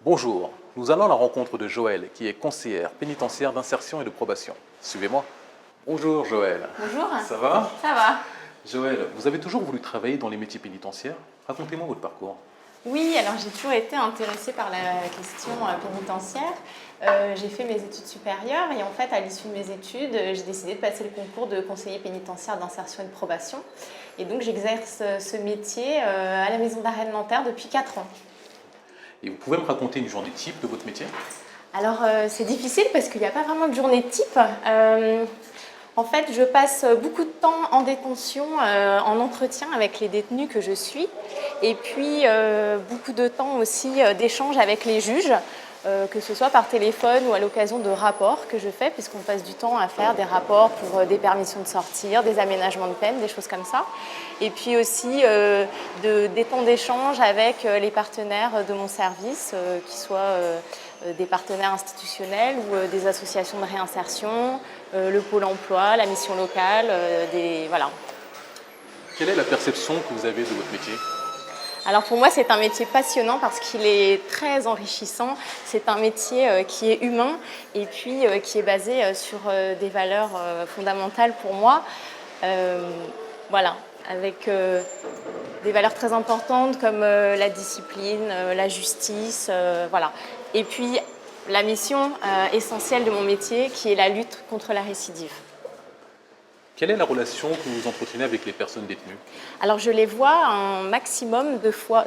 Bonjour, nous allons à la rencontre de Joëlle, qui est conseillère pénitentiaire d'insertion et de probation. Suivez-moi. Bonjour Joëlle. Bonjour. Ça va? Ça va. Joëlle, vous avez toujours voulu travailler dans les métiers pénitentiaires? Racontez-moi votre parcours. Oui, alors j'ai toujours été intéressée par la question pénitentiaire. J'ai fait mes études supérieures et en fait, à l'issue de mes études, j'ai décidé de passer le concours de conseiller pénitentiaire d'insertion et de probation. Et donc, j'exerce ce métier à la maison d'arrêt de Nanterre depuis 4 ans. Et vous pouvez me raconter une journée type de votre métier? Alors, c'est difficile parce qu'il n'y a pas vraiment de journée type. En fait, je passe beaucoup de temps en détention, en entretien avec les détenus que je suis, et puis beaucoup de temps aussi d'échange avec les juges, que ce soit par téléphone ou à l'occasion de rapports que je fais, puisqu'on passe du temps à faire des rapports pour des permissions de sortir, des aménagements de peine, des choses comme ça. Et puis aussi des temps d'échange avec les partenaires de mon service, qui soient des partenaires institutionnels ou des associations de réinsertion, le pôle emploi, la mission locale, voilà. Quelle est la perception que vous avez de votre métier? Alors pour moi, c'est un métier passionnant parce qu'il est très enrichissant. C'est un métier qui est humain et puis qui est basé sur des valeurs fondamentales pour moi. Voilà, avec des valeurs très importantes comme la discipline, la justice, voilà. Et puis la mission essentielle de mon métier qui est la lutte contre la récidive. Quelle est la relation que vous entretenez avec les personnes détenues? Alors je les vois un maximum de fois,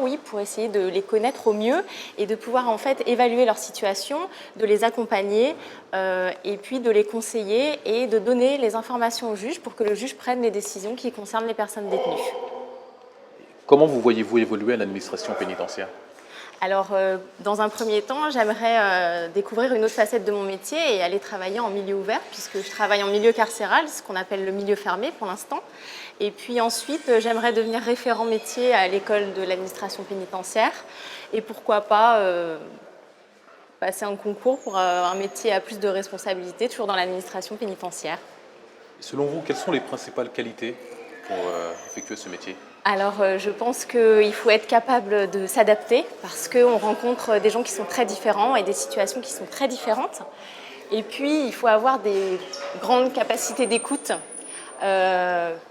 oui, pour essayer de les connaître au mieux et de pouvoir en fait évaluer leur situation, de les accompagner et puis de les conseiller et de donner les informations au juge pour que le juge prenne les décisions qui concernent les personnes détenues. Comment vous voyez-vous évoluer à l'administration pénitentiaire? Alors, dans un premier temps, j'aimerais découvrir une autre facette de mon métier et aller travailler en milieu ouvert, puisque je travaille en milieu carcéral, ce qu'on appelle le milieu fermé pour l'instant. Et puis ensuite, j'aimerais devenir référent métier à l'école de l'administration pénitentiaire. Et pourquoi pas passer un concours pour un métier à plus de responsabilités, toujours dans l'administration pénitentiaire. Selon vous, quelles sont les principales qualités pour effectuer ce métier? Alors, je pense qu'il faut être capable de s'adapter parce qu'on rencontre des gens qui sont très différents et des situations qui sont très différentes. Et puis, il faut avoir des grandes capacités d'écoute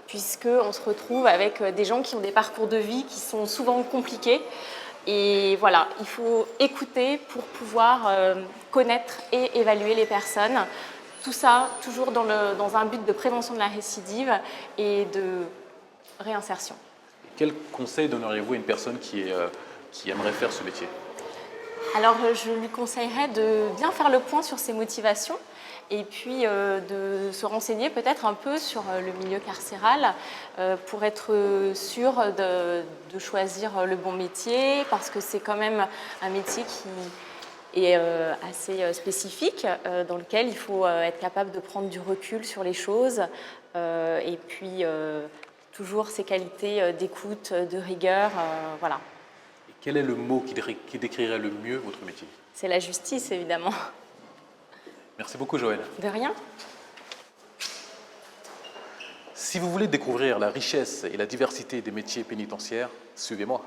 puisqu'on se retrouve avec des gens qui ont des parcours de vie qui sont souvent compliqués. Et voilà, il faut écouter pour pouvoir connaître et évaluer les personnes. Tout ça, toujours dans un but de prévention de la récidive et de réinsertion. Quel conseil donneriez-vous à une personne qui aimerait faire ce métier? Alors, je lui conseillerais de bien faire le point sur ses motivations et puis de se renseigner peut-être un peu sur le milieu carcéral pour être sûr de choisir le bon métier parce que c'est quand même un métier qui est assez spécifique dans lequel il faut être capable de prendre du recul sur les choses et puis toujours ces qualités d'écoute, de rigueur, voilà. Et quel est le mot qui décrirait le mieux votre métier? C'est la justice, évidemment. Merci beaucoup, Joëlle. De rien. Si vous voulez découvrir la richesse et la diversité des métiers pénitentiaires, suivez-moi.